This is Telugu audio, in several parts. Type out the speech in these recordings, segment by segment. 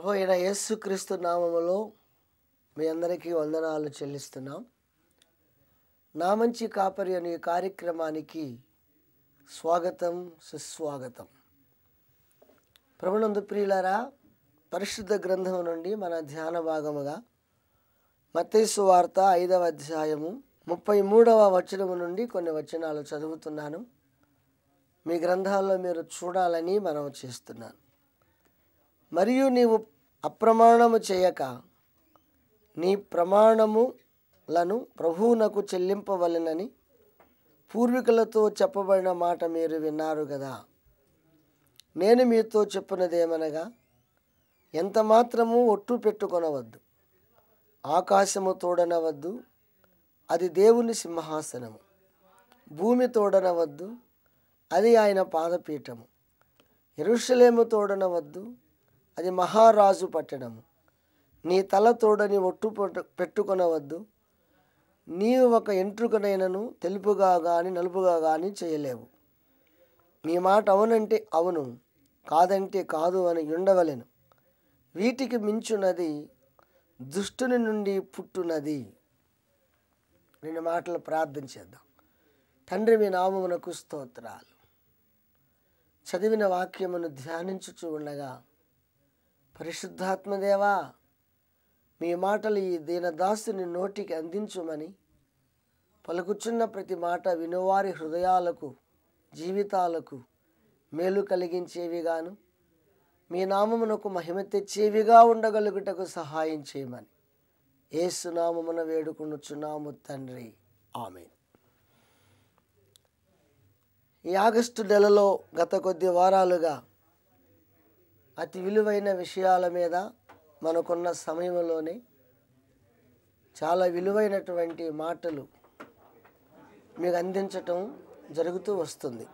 ప్రభు అయిన యేసుక్రీస్తు నామములో మీ అందరికీ వందనాలు చెల్లిస్తున్నాం. నా మంచి కాపరి అనే కార్యక్రమానికి స్వాగతం, సుస్వాగతం. ప్రభునందు ప్రియులారా, పరిశుద్ధ గ్రంథం నుండి మన ధ్యాన భాగముగా మత్తయి సువార్త 5వ అధ్యాయము 33వ వచనము నుండి కొన్ని వచనాలు చదువుతున్నాను. మీ గ్రంథాల్లో మీరు చూడాలని మనవి చేస్తున్నాను. మరియు నీవు అప్రమాణము చేయక నీ ప్రమాణములను ప్రభువునకు చెల్లింపవలెనని పూర్వీకులతో చెప్పబడిన మాట మీరు విన్నారు కదా. నేను మీతో చెప్పున్నదేమనగా, ఎంత మాత్రము ఒట్టు పెట్టుకొనవద్దు, ఆకాశము తోడనవద్దు, అది దేవుని సింహాసనము, భూమి తోడనవద్దు, అది ఆయన పాదపీఠము, యెరూషలేము తోడనవద్దు, అది మహారాజు పట్టణము, నీ తల తోడని ఒట్టు పెట్టుకొనవద్దు, నీవు ఒక ఎంట్రుకనైనను తెలుపుగా కానీ నలుపుగా కానీ చేయలేవు. నీ మాట అవునంటే అవును, కాదంటే కాదు అని ఉండవలెను. వీటికి మించున్నది దుష్టుని నుండి పుట్టున్నది. 2 మాటలు ప్రార్థన చేద్దాం. తండ్రి, మీ నామమునకు స్తోత్రాలు. చదివిన వాక్యమును ధ్యానించుచూ ఉండగా, పరిశుద్ధాత్మదేవా, మీ మాటలు ఈ దీనదాసుని నోటికి అందించుమని, పలుకుచున్న ప్రతి మాట వినువారి హృదయాలకు, జీవితాలకు మేలు కలిగించేవిగాను, మీ నామమునకు మహిమ తెచ్చేవిగా ఉండగలుగుటకు సహాయం చేయమని యేసు నామమున వేడుకొనుచున్నాము తండ్రి, ఆమేన్. ఈ ఆగస్టు నెలలో గత కొద్ది వారాలుగా అతి విలువైన విషయాల మీద మనకున్న సమయంలోనే చాలా విలువైనటువంటి మాటలు మీకు అందించటం జరుగుతూ వస్తుంది.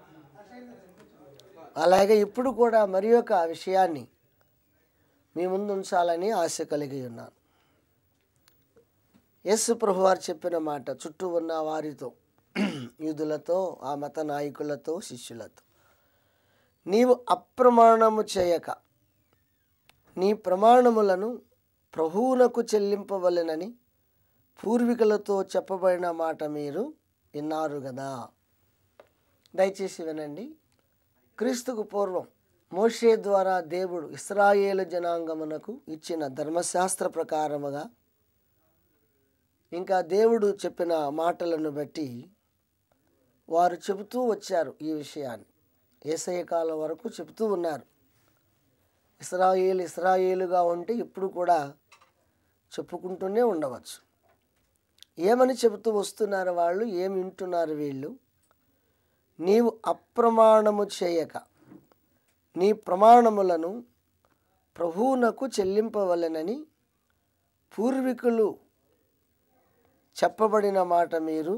అలాగే ఇప్పుడు కూడా మరి ఒక విషయాన్ని మీ ముందు ఉంచాలని ఆశ కలిగి ఉన్నాను. యేసు ప్రభువారు చెప్పిన మాట చుట్టూ ఉన్న వారితో, యూదులతో, ఆ మత నాయకులతో, శిష్యులతో, నీవు అప్రమాణము చేయక నీ ప్రమాణములను ప్రభువునకు చెల్లింపవలెనని పూర్వీకులతో చెప్పబడిన మాట మీరు విన్నారు కదా. దయచేసి వినండి. క్రీస్తుకు పూర్వం మోషే ద్వారా దేవుడు ఇశ్రాయేలు జనాంగమునకు ఇచ్చిన ధర్మశాస్త్ర ప్రకారముగా, ఇంకా దేవుడు చెప్పిన మాటలను బట్టి వారు చెబుతూ వచ్చారు. ఈ విషయాన్ని యేసయ్య కాలం వరకు చెబుతూ ఉన్నారు. ఇశ్రాయేలుగా ఉంటే ఇప్పుడు కూడా చెప్పుకుంటూనే ఉండవచ్చు. ఏమని చెబుతూ వస్తున్నారు వాళ్ళు, ఏమి వింటున్నారు వీళ్ళు? నీవు అప్రమాణము చేయక నీ ప్రమాణములను ప్రభువునకు చెల్లింపవలెనని పూర్వీకులు చెప్పబడిన మాట మీరు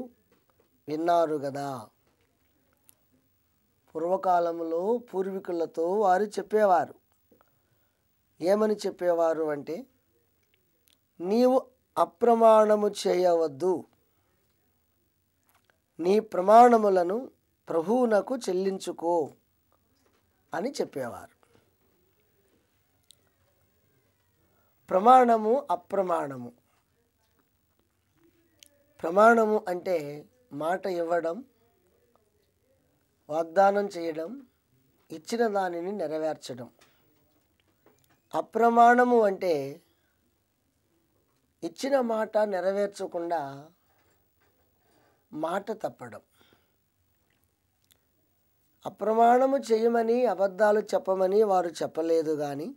విన్నారు కదా. పూర్వకాలంలో పూర్వీకులతో వారు చెప్పేవారు. ఏమని చెప్పేవారు అంటే, నీవు అప్రమాణము చేయవద్దు, నీ ప్రమాణములను ప్రభువునకు చెల్లించుకో అని చెప్పేవారు. ప్రమాణము, అప్రమాణము. ప్రమాణము అంటే మాట ఇవ్వడం, వాగ్దానం చేయడం, ఇచ్చిన దానిని నెరవేర్చడం. అప్రమాణము అంటే ఇచ్చిన మాట నెరవేర్చకుండా మాట తప్పడం. అప్రమాణము చేయమని, అబద్ధాలు చెప్పమని వారు చెప్పలేదు, కానీ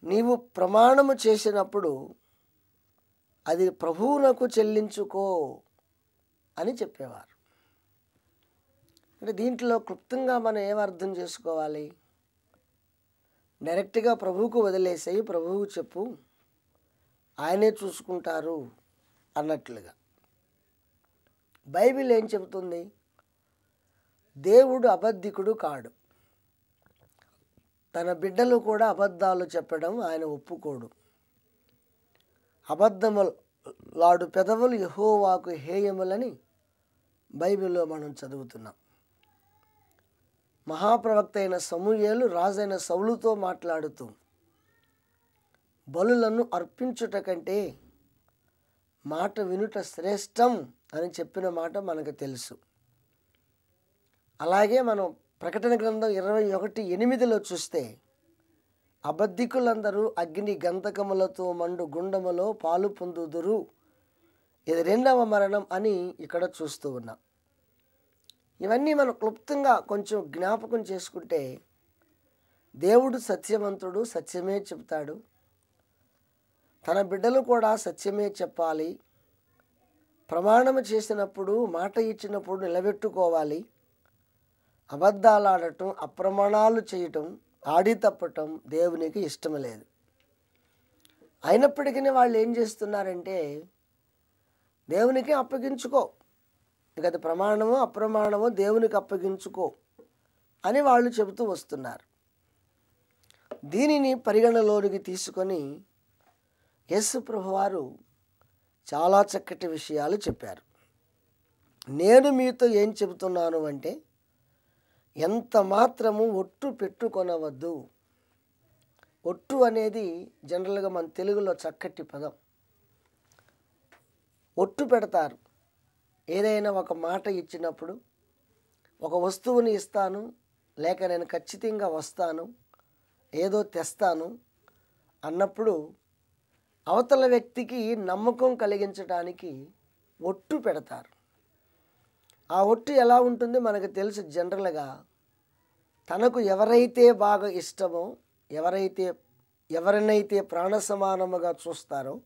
నీవు ప్రమాణము చేసినప్పుడు అది ప్రభువునకు చెల్లించుకో అని చెప్పేవారు. అంటే దీంట్లో క్లుప్తంగా మనం ఏం అర్థం చేసుకోవాలి? డైరెక్ట్గా ప్రభువుకు వదిలేసాయి, ప్రభువు చెప్పు, ఆయనే చూసుకుంటారు అన్నట్లుగా. బైబిల్ ఏం చెబుతుంది? దేవుడు అబద్ధికుడు కాడు. తన బిడ్డలు కూడా అబద్ధాలు చెప్పడం ఆయన ఒప్పుకోడు. అబద్ధములాడు పెదవులు యెహోవాకు హేయములని బైబిల్లో మనం చదువుతున్నాం. మహాప్రవక్త అయిన సమూయేలు రాజైన సౌలుతో మాట్లాడుతూ బలులను అర్పించుట కంటే మాట వినుట శ్రేష్టం అని చెప్పిన మాట మనకు తెలుసు. అలాగే మనం ప్రకటన గ్రంథం 21:8 చూస్తే అబద్ధికులందరూ అగ్ని గంధకములతో మండు గుండములో పాలు పొందుదురు, ఇది రెండవ మరణం అని ఇక్కడ చూస్తూ ఉన్నాం. ఇవన్నీ మనం క్లుప్తంగా కొంచెం జ్ఞాపకం చేసుకుంటే దేవుడు సత్యవంతుడు, సత్యమే చెప్తాడు. తన బిడ్డలు కూడా సత్యమే చెప్పాలి. ప్రమాణం చేసినప్పుడు, మాట ఇచ్చినప్పుడు నిలబెట్టుకోవాలి. అబద్ధాలు ఆడటం, అప్రమాణాలు చేయటం, ఆడి తప్పటం దేవునికి ఇష్టం లేదు. అయినప్పటికీ వాళ్ళు ఏం చేస్తున్నారంటే దేవునికి అప్పగించుకో, ఇక అది ప్రమాణమో అప్రమాణమో దేవునికి అప్పగించుకో అని వాళ్ళు చెబుతూ వస్తున్నారు. దీనిని పరిగణలోనికి తీసుకొని యేసు ప్రభువారు చాలా చక్కటి విషయాలు చెప్పారు. నేను మీతో ఏం చెబుతున్నాను అంటే, ఎంత మాత్రము ఒట్టు పెట్టుకొనవద్దు. ఒట్టు అనేది జనరల్గా మన తెలుగులో చక్కటి పదం. ఒట్టు పెడతారు. ఏదైనా ఒక మాట ఇచ్చినప్పుడు, ఒక వస్తువుని ఇస్తాను, లేక నేను ఖచ్చితంగా వస్తాను, ఏదో తెస్తాను అన్నప్పుడు అవతల వ్యక్తికి నమ్మకం కలిగించడానికి ఒట్టు పెడతారు. ఆ ఒట్టు ఎలా ఉంటుంది మనకు తెలుసు. జనరల్గా తనకు ఎవరైతే బాగా ఇష్టమో, ఎవరినైతే ప్రాణ సమానముగా చూస్తారో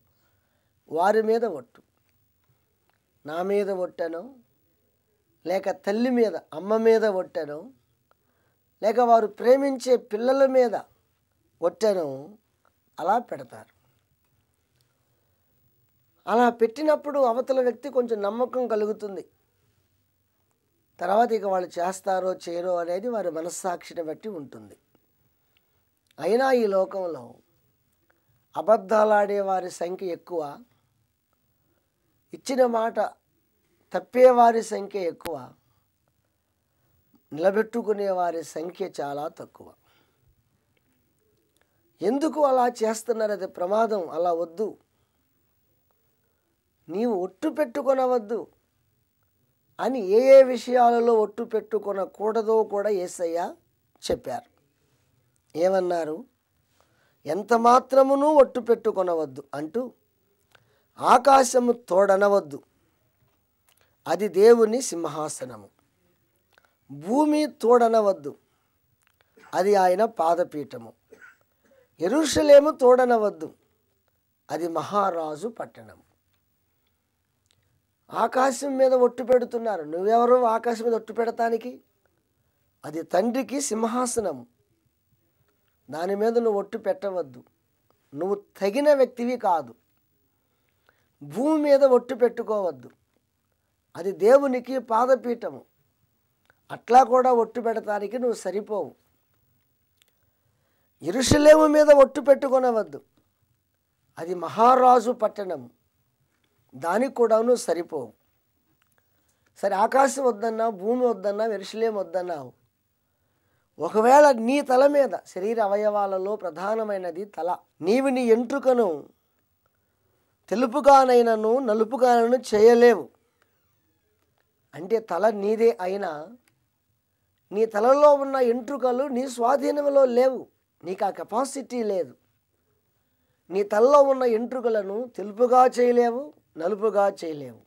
వారి మీద ఒట్టు. నా మీద ఒట్టనో, లేక తల్లి మీద, అమ్మ మీద ఒట్టనో, లేక వారు ప్రేమించే పిల్లల మీద ఒట్టనో అలా పెడతారు. అలా పెట్టినప్పుడు అవతల వ్యక్తి కొంచెం నమ్మకం కలుగుతుంది. తర్వాత ఇక వాళ్ళు చేస్తారో చేయరో అనేది వారి మనస్సాక్షిని బట్టి ఉంటుంది. అయినా ఈ లోకంలో అబద్ధాలాడే వారి సంఖ్య ఎక్కువ, ఇచ్చిన మాట తప్పేవారి సంఖ్య ఎక్కువ, నిలబెట్టుకునే వారి సంఖ్య చాలా తక్కువ. ఎందుకు అలా చేస్తున్నారు? అది ప్రమాదం. అలా వద్దు. నీవు ఒట్టు పెట్టుకొనవద్దు అని ఏ ఏ విషయాలలో ఒట్టు పెట్టుకొనకూడదో కూడా యేసయ్య చెప్పారు. ఏమన్నారు? ఎంత మాత్రమును ఒట్టు పెట్టుకొనవద్దు అంటూ, ఆకాశము తోడనవద్దు, అది దేవుని సింహాసనము. భూమి తోడనవద్దు, అది ఆయన పాదపీఠము. యెరూషలేము తోడనవద్దు, అది మహారాజు పట్టణం. ఆకాశం మీద ఒట్టు పెడుతున్నారు. నువ్వెవరు ఆకాశం మీద ఒట్టు పెడతానికి? అది తండ్రికి సింహాసనం. దాని మీద నువ్వు ఒట్టు పెట్టవద్దు. నువ్వు తగిన వ్యక్తివి కాదు. భూమి మీద ఒట్టు పెట్టుకోవద్దు, అది దేవునికి పాదపీఠము. అట్లా కూడా ఒట్టు పెడతానికి నువ్వు సరిపోవు. యెరూషలేము మీద ఒట్టు పెట్టుకొనవద్దు, అది మహారాజు పట్టణము. దానికి కూడా నువ్వు సరిపోవు. సరే, ఆకాశం వద్దన్నావు, భూమి వద్దన్నావు, యెరూషలేము వద్దన్నావు. ఒకవేళ నీ తల మీద, శరీర అవయవాలలో ప్రధానమైనది తల, నీవు నీ ఎంట్రుకను తెలుపుగానైనను నలుపుగానైనా చేయలేవు. అంటే తల నీదే అయినా నీ తలలో ఉన్న ఎంట్రుకలు నీ స్వాధీనంలో లేవు. నీకు ఆ కెపాసిటీ లేదు. నీ తలలో ఉన్న ఎంట్రుకలను తెలుపుగా చేయలేవు, నలుపుగా చేయలేవు.